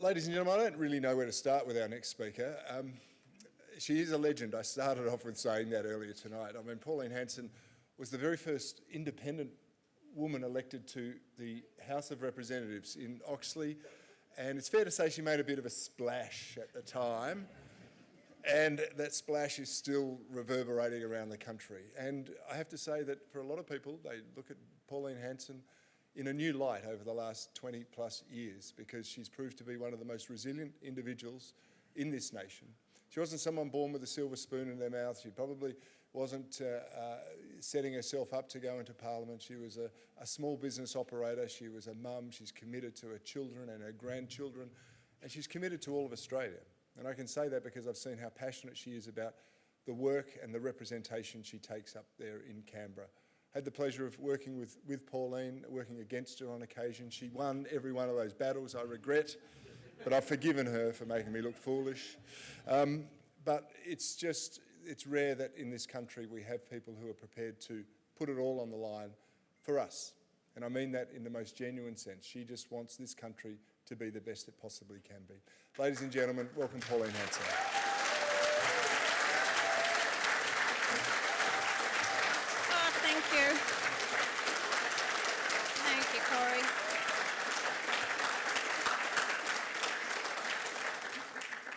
Ladies and gentlemen, I don't really know where to start with our next speaker. She is a legend. I started off with saying that earlier tonight. I mean, Pauline Hanson was the very first independent woman elected to the House of Representatives in Oxley, and it's fair to say she made a bit of a splash at the time, and that splash is still reverberating around the country. And I have to say that for a lot of people, they look at Pauline Hanson in a new light over the last 20 plus years, because she's proved to be one of the most resilient individuals in this nation. She wasn't someone born with a silver spoon in their mouth. She probably wasn't setting herself up to go into Parliament. She was a small business operator. She was a mum. She's committed to her children and her grandchildren, and she's committed to all of Australia. And I can say that because I've seen how passionate she is about the work and the representation she takes up there in Canberra. Had the pleasure of working with Pauline, working against her on occasion. She won every one of those battles, I regret, but I've forgiven her for making me look foolish. But it's rare that in this country we have people who are prepared to put it all on the line for us. And I mean that in the most genuine sense. She just wants this country to be the best it possibly can be. Ladies and gentlemen, welcome Pauline Hanson. Thank you, Corey.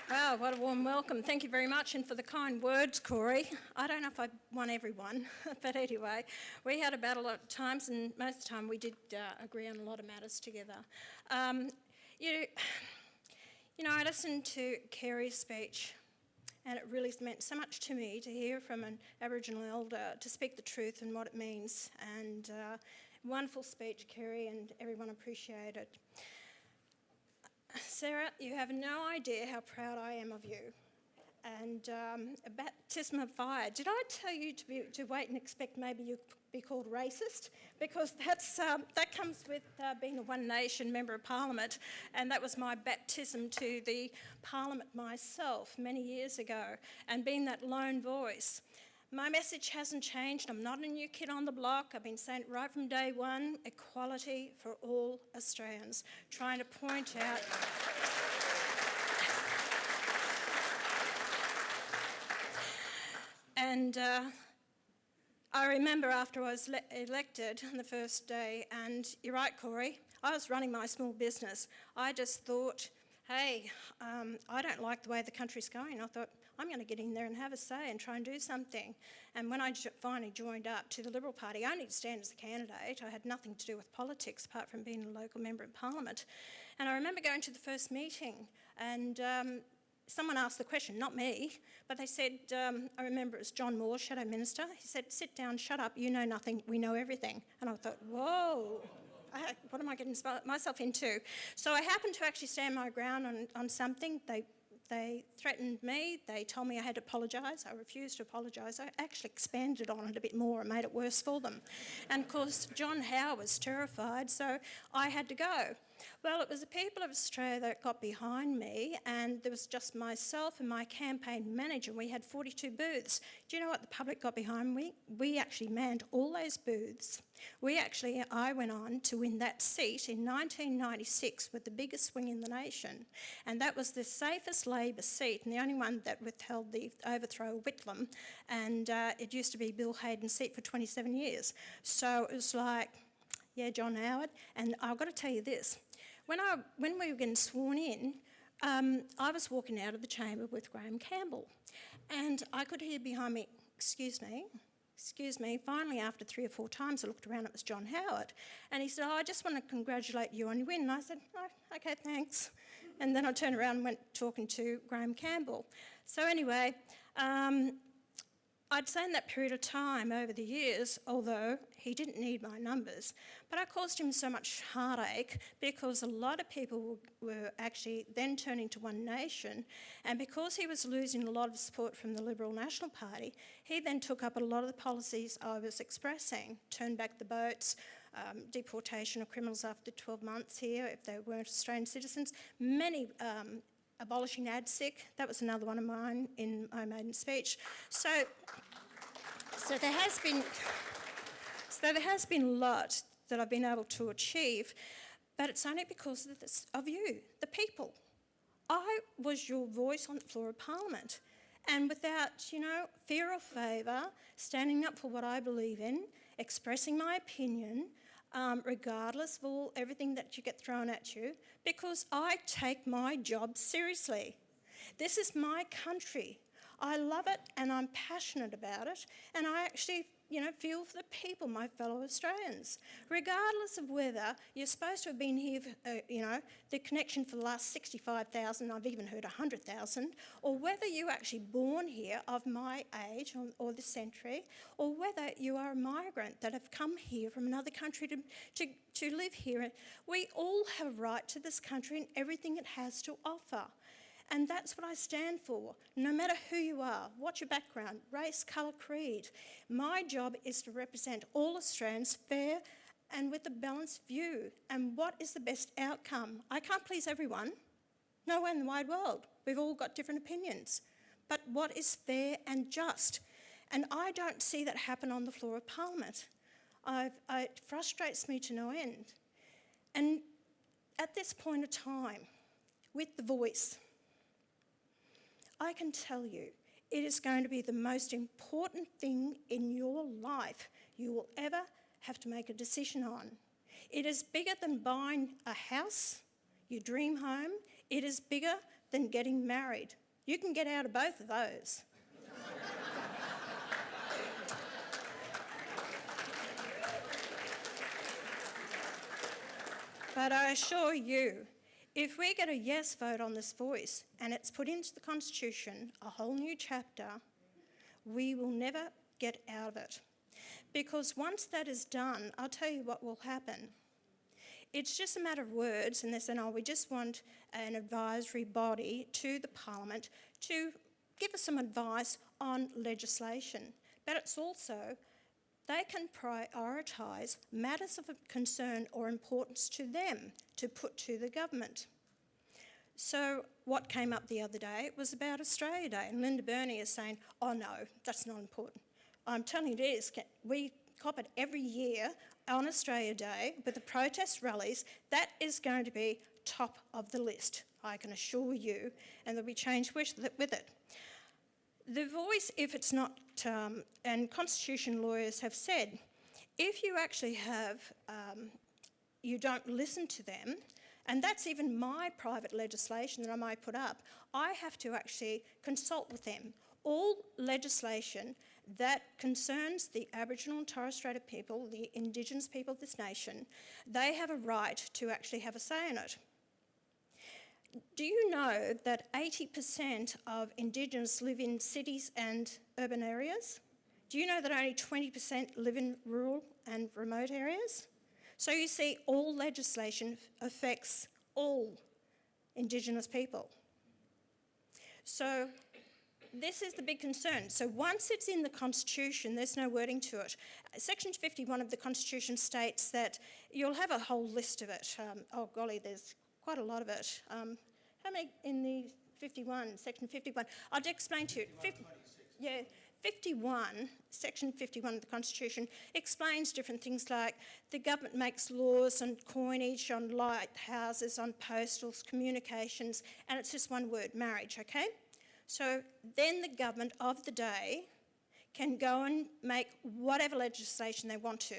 Wow, what a warm welcome. Thank you very much, and for the kind words, Corey. I don't know if I won everyone, but anyway, we had a battle at times, and most of the time we did agree on a lot of matters together. I listened to Kerry's speech, and it really meant so much to me to hear from an Aboriginal elder to speak the truth and what it means. And wonderful speech, Kerry, and everyone appreciated it. Sarah, you have no idea how proud I am of you. And a baptism of fire. Did I tell you to wait and expect maybe you'd be called racist? Because that comes with being a One Nation Member of Parliament, and that was my baptism to the Parliament myself many years ago, and being that lone voice. My message hasn't changed. I'm not a new kid on the block. I've been saying it right from day one: equality for all Australians. Trying to point out... And I remember after I was elected on the first day, and you're right, Corey, I was running my small business. I just thought, hey, I don't like the way the country's going. I thought, I'm going to get in there and have a say and try and do something. And when I finally joined up to the Liberal Party, only to stand as a candidate, I had nothing to do with politics apart from being a local member of Parliament. And I remember going to the first meeting, and someone asked the question, not me, but they said, I remember it was John Moore, Shadow Minister. He said, sit down, shut up, you know nothing, we know everything. And I thought, whoa, what am I getting myself into? So I happened to actually stand my ground on something. They threatened me, they told me I had to apologise. I refused to apologise. I actually expanded on it a bit more and made it worse for them. And of course, John Howe was terrified, so I had to go. Well, it was the people of Australia that got behind me, and there was just myself and my campaign manager. We had 42 booths. Do you know what the public got behind me? We actually manned all those booths. I went on to win that seat in 1996 with the biggest swing in the nation. And that was the safest Labor seat and the only one that withheld the overthrow of Whitlam. And it used to be Bill Hayden's seat for 27 years. So it was like, yeah, John Howard. And I've got to tell you this. When we were getting sworn in, I was walking out of the chamber with Graham Campbell. And I could hear behind me, excuse me. Finally, after 3 or 4 times, I looked around, it was John Howard. And he said, I just want to congratulate you on your win. And I said, oh, okay, thanks. And then I turned around and went talking to Graham Campbell. So anyway, I'd say in that period of time over the years, although he didn't need my numbers, but I caused him so much heartache because a lot of people were actually then turning to One Nation, and because he was losing a lot of support from the Liberal National Party, he then took up a lot of the policies I was expressing: turn back the boats, deportation of criminals after 12 months here if they weren't Australian citizens, abolishing ADSIC, that was another one of mine in my maiden speech. So there has been a lot that I've been able to achieve, but it's only because of you, the people. I was your voice on the floor of Parliament. And without, fear or favour, standing up for what I believe in, expressing my opinion, regardless of everything that you get thrown at you, because I take my job seriously. This is my country. I love it and I'm passionate about it, and I actually, feel for the people, my fellow Australians. Regardless of whether you're supposed to have been here, the connection for the last 65,000, I've even heard 100,000, or whether you're actually born here of my age or this century, or whether you are a migrant that have come here from another country to live here. We all have a right to this country and everything it has to offer. And that's what I stand for. No matter who you are, what's your background, race, colour, creed, my job is to represent all Australians fair and with a balanced view. And what is the best outcome? I can't please everyone. No one in the wide world. We've all got different opinions. But what is fair and just? And I don't see that happen on the floor of Parliament. It frustrates me to no end. And at this point of time, with The Voice, I can tell you, it is going to be the most important thing in your life you will ever have to make a decision on. It is bigger than buying a house, your dream home. It is bigger than getting married. You can get out of both of those. But I assure you, if we get a yes vote on this Voice and it's put into the Constitution, a whole new chapter, we will never get out of it. Because once that is done, I'll tell you what will happen. It's just a matter of words, and they're saying, we just want an advisory body to the Parliament to give us some advice on legislation. But it's also, they can prioritise matters of concern or importance to them to put to the government. So what came up the other day was about Australia Day, and Linda Burney is saying, oh no, that's not important. I'm telling you it is. We cop it every year on Australia Day with the protest rallies. That is going to be top of the list, I can assure you, and there'll be change with it. The Voice, if it's not, and constitution lawyers have said, if you actually have, you don't listen to them, and that's even my private legislation that I might put up, I have to actually consult with them. All legislation that concerns the Aboriginal and Torres Strait people, the Indigenous people of this nation, they have a right to actually have a say in it. Do you know that 80% of Indigenous live in cities and urban areas? Do you know that only 20% live in rural and remote areas? So you see, all legislation affects all Indigenous people. So this is the big concern. So once it's in the Constitution, there's no wording to it. Section 51 of the Constitution states that you'll have a whole list of it. Oh golly, there's quite a lot of it. How many in the 51, section 51? I'll just explain to you. 51, section 51 of the Constitution explains different things like the government makes laws on coinage, on lighthouses, on postals, communications, and it's just one word, marriage, okay? So then the government of the day can go and make whatever legislation they want to.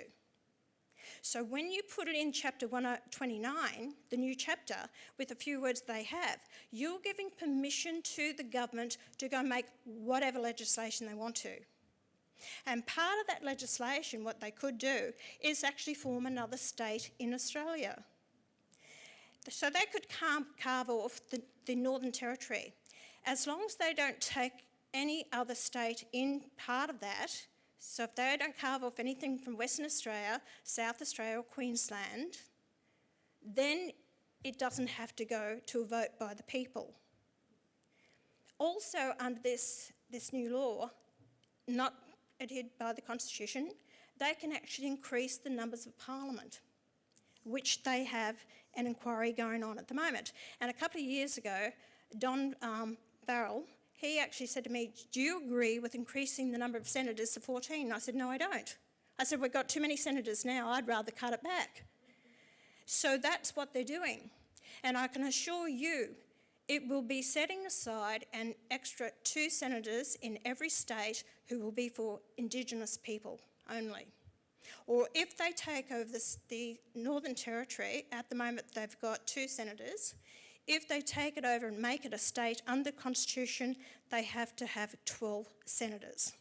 So when you put it in chapter 129, the new chapter, with a few words they have, you're giving permission to the government to go and make whatever legislation they want to. And part of that legislation, what they could do, is actually form another state in Australia. So they could carve off the Northern Territory. As long as they don't take any other state in part of that, so if they don't carve off anything from Western Australia, South Australia or Queensland, then it doesn't have to go to a vote by the people. Also under this new law, not adhered by the Constitution, they can actually increase the numbers of Parliament, which they have an inquiry going on at the moment. And a couple of years ago, Don Farrell, he actually said to me, do you agree with increasing the number of senators to 14? I said, no, I don't. I said, we've got too many senators now, I'd rather cut it back. So that's what they're doing. And I can assure you, it will be setting aside an extra 2 senators in every state who will be for Indigenous people only. Or if they take over the Northern Territory, at the moment they've got 2 senators, if they take it over and make it a state under the Constitution, they have to have 12 senators.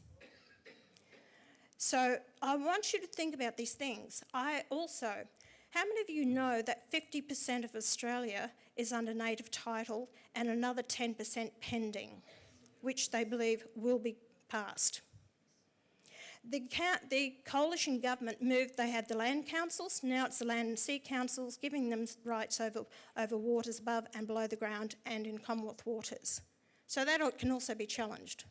So I want you to think about these things. How many of you know that 50% of Australia is under native title and another 10% pending, which they believe will be passed? The coalition government moved, they had the land councils, now it's the land and sea councils, giving them rights over waters above and below the ground and in Commonwealth waters. So that can also be challenged.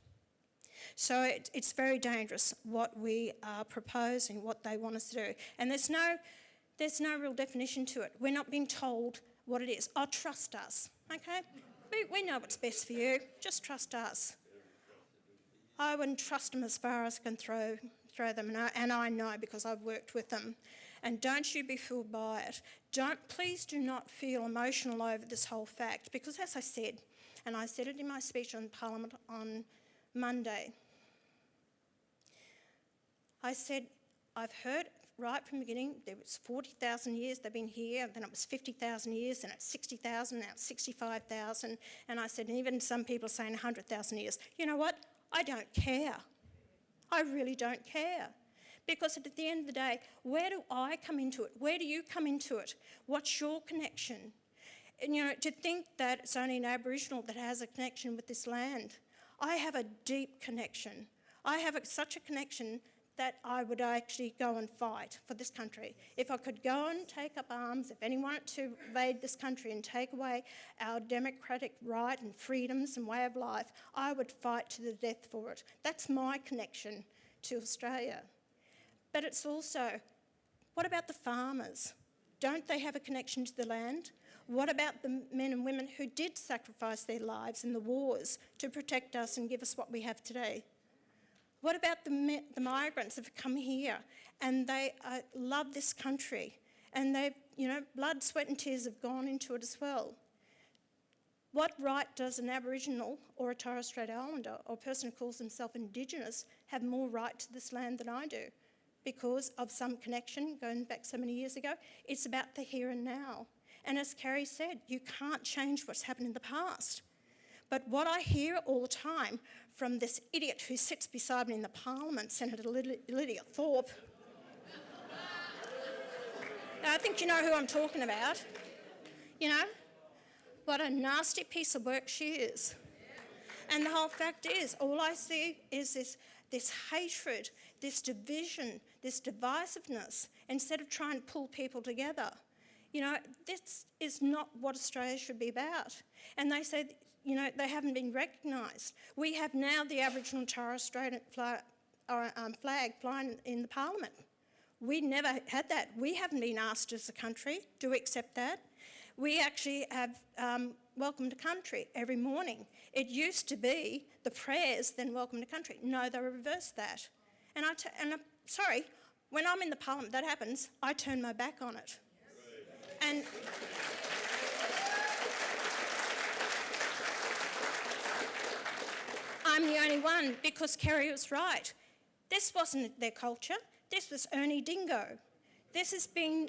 So it's very dangerous what we are proposing, what they want us to do. And there's no real definition to it. We're not being told what it is. Oh, trust us, okay? We know what's best for you, just trust us. I wouldn't trust them as far as I can throw them, and I know because I've worked with them. And don't you be fooled by it. Please do not feel emotional over this whole fact, because as I said, and I said it in my speech on Parliament on Monday, I said, I've heard right from the beginning, there was 40,000 years they've been here, then it was 50,000 years, then it's 60,000, now it's 65,000, and I said, and even some people are saying 100,000 years. You know what? I don't care. I really don't care. Because at the end of the day, where do I come into it? Where do you come into it? What's your connection? And to think that it's only an Aboriginal that has a connection with this land. I have a deep connection. I have such a connection that I would actually go and fight for this country. If I could go and take up arms, if anyone wanted to invade this country and take away our democratic right and freedoms and way of life, I would fight to the death for it. That's my connection to Australia. But it's also, what about the farmers? Don't they have a connection to the land? What about the men and women who did sacrifice their lives in the wars to protect us and give us what we have today? What about the migrants that have come here and they love this country and they've, blood, sweat and tears have gone into it as well? What right does an Aboriginal or a Torres Strait Islander or a person who calls himself Indigenous have more right to this land than I do? Because of some connection going back so many years ago. It's about the here and now. And as Carrie said, you can't change what's happened in the past. But what I hear all the time from this idiot who sits beside me in the Parliament, Senator Lydia Thorpe, I think you know who I'm talking about, what a nasty piece of work she is. And the whole fact is, all I see is this hatred, this division, this divisiveness, instead of trying to pull people together. This is not what Australia should be about. And they say, they haven't been recognised. We have now the Aboriginal and Torres Strait flag flying in the Parliament. We never had that. We haven't been asked as a country, do we accept that? We actually have welcome to country every morning. It used to be the prayers, then welcome to country. No, they reversed that. And I'm sorry, when I'm in the Parliament, that happens, I turn my back on it. And I'm the only one, because Kerry was right. This wasn't their culture. This was Ernie Dingo. This has been,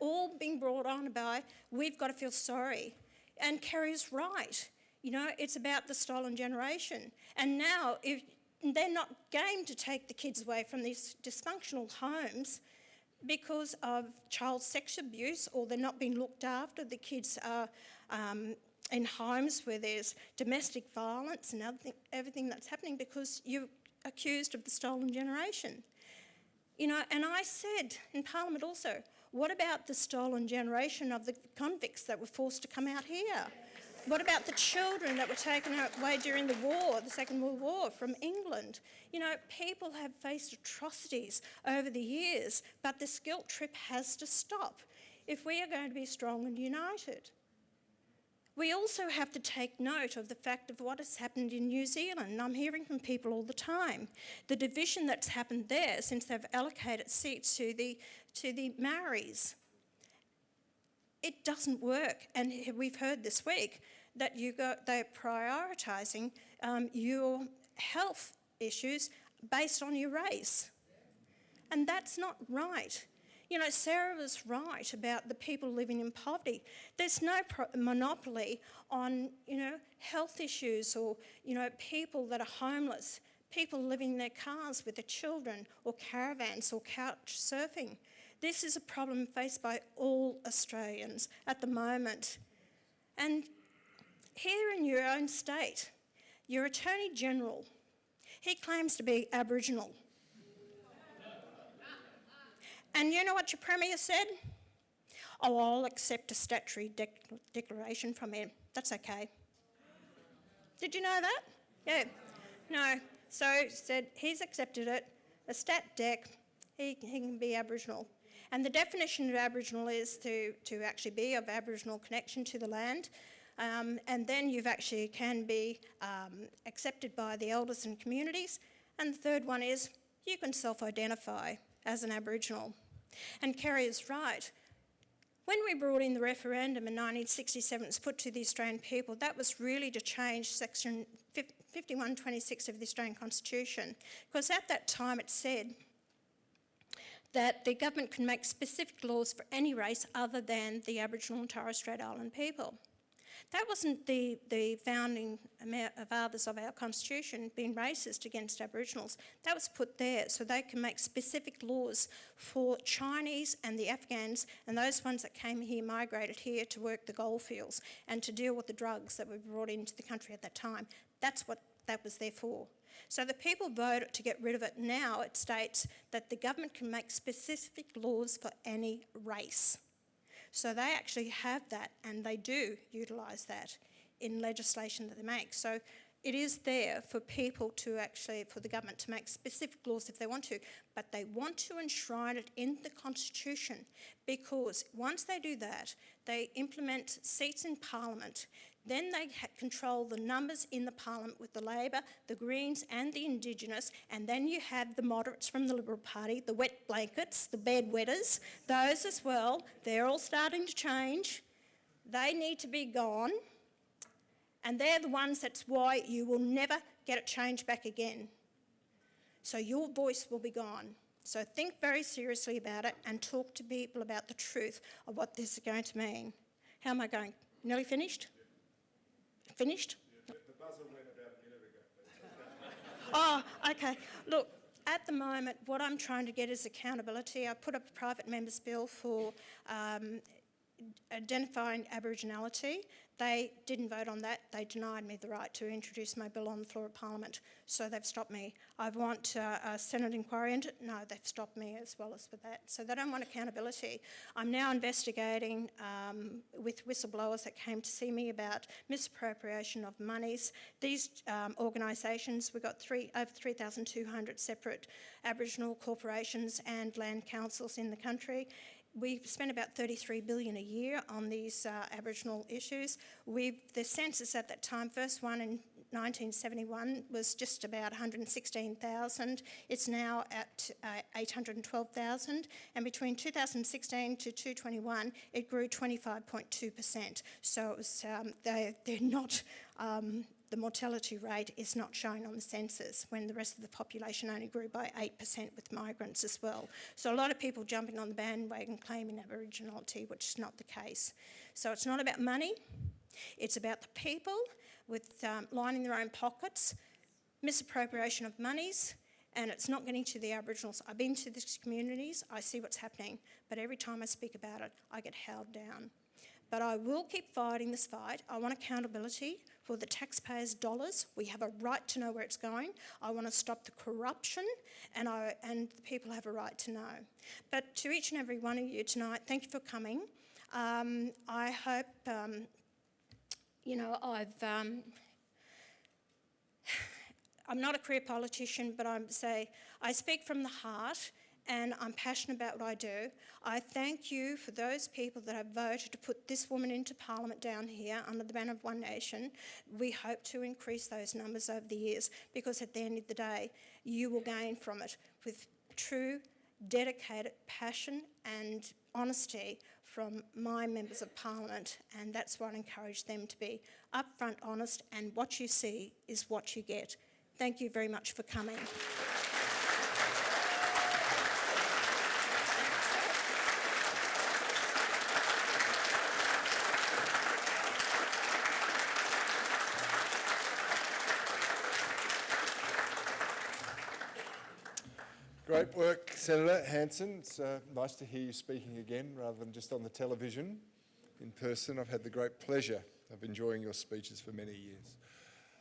all being brought on by, we've got to feel sorry. And Kerry's right. It's about the stolen generation. And now, if they're not game to take the kids away from these dysfunctional homes because of child sex abuse, or they're not being looked after, the kids are in homes where there's domestic violence and everything that's happening because you're accused of the stolen generation. And I said in Parliament also, what about the stolen generation of the convicts that were forced to come out here? What about the children that were taken away during the war, the Second World War, from England? People have faced atrocities over the years, but this guilt trip has to stop if we are going to be strong and united. We also have to take note of the fact of what has happened in New Zealand. I'm hearing from people all the time. The division that's happened there since they've allocated seats to the Maoris. it doesn't work. And we've heard this week that they're prioritising your health issues based on your race. And that's not right. You know, Sarah was right about the people living in poverty. There's no monopoly on, you know, health issues or, you know, people that are homeless, people living in their cars with their children or caravans or couch surfing. This is a problem faced by all Australians at the moment. And here in your own state, your Attorney General, he claims to be Aboriginal. And you know what your Premier said? Oh, I'll accept a statutory declaration from him. That's okay. Did you know that? Yeah. No. So he said he's accepted it, a stat dec, he can be Aboriginal. And the definition of Aboriginal is to actually be of Aboriginal connection to the land. And then you actually can be accepted by the elders and communities. And the third one is you can self-identify as an Aboriginal. And Kerry is right. When we brought in the referendum in 1967, it was put to the Australian people, that was really to change section 5126 of the Australian Constitution. Because at that time it said that the government can make specific laws for any race other than the Aboriginal and Torres Strait Island people. That wasn't the founding fathers of our Constitution being racist against Aboriginals. That was put there so they can make specific laws for Chinese and the Afghans and those ones that came here, migrated here to work the goldfields and to deal with the drugs that were brought into the country at that time. That's what that was there for. So the people voted to get rid of it. Now it states that the government can make specific laws for any race. So they actually have that, and they do utilise that in legislation that they make. So it is there for people to actually, for the government to make specific laws if they want to, but they want to enshrine it in the Constitution because once they do that, they implement seats in Parliament. Then they control the numbers in the Parliament with the Labor, the Greens and the Indigenous, and then you have the moderates from the Liberal Party, the wet blankets, the bedwetters, those as well. They're all starting to change. They need to be gone, and they're the ones that's why you will never get it changed back again. So your voice will be gone. So think very seriously about it and talk to people about the truth of what this is going to mean. How am I going? Nearly finished? Finished? The buzzer went about a minute ago. Oh, okay. Look, at the moment, what I'm trying to get is accountability. I put up a private member's bill for identifying Aboriginality. They didn't vote on that. They denied me the right to introduce my bill on the floor of Parliament, so they've stopped me. I want a Senate inquiry into it. No, they've stopped me as well as for that. So they don't want accountability. I'm now investigating with whistleblowers that came to see me about misappropriation of monies. These organisations, we've got over 3,200 separate Aboriginal corporations and land councils in the country. We spend about $33 billion a year on these Aboriginal issues. The census at that time, first one in 1971, was just about 116,000. It's now at 812,000, and between 2016 to 2021, it grew 25.2%. So it was, they're not. The mortality rate is not shown on the census when the rest of the population only grew by 8% with migrants as well. So a lot of people jumping on the bandwagon claiming Aboriginality, which is not the case. So it's not about money, it's about the people with lining their own pockets, misappropriation of monies, and it's not getting to the Aboriginals. I've been to these communities, I see what's happening, but every time I speak about it, I get held down. But I will keep fighting this fight. I want accountability for the taxpayers' dollars. We have a right to know where it's going. I want to stop the corruption, and the people have a right to know. But to each and every one of you tonight, thank you for coming. I hope, I'm not a career politician, but I speak from the heart, and I'm passionate about what I do. I thank you for those people that have voted to put this woman into Parliament down here under the banner of One Nation. We hope to increase those numbers over the years because at the end of the day, you will gain from it with true, dedicated passion and honesty from my members of parliament, and that's why I encourage them to be upfront, honest, and what you see is what you get. Thank you very much for coming. Great work, Senator Hanson. It's nice to hear you speaking again rather than just on the television in person. I've had the great pleasure of enjoying your speeches for many years.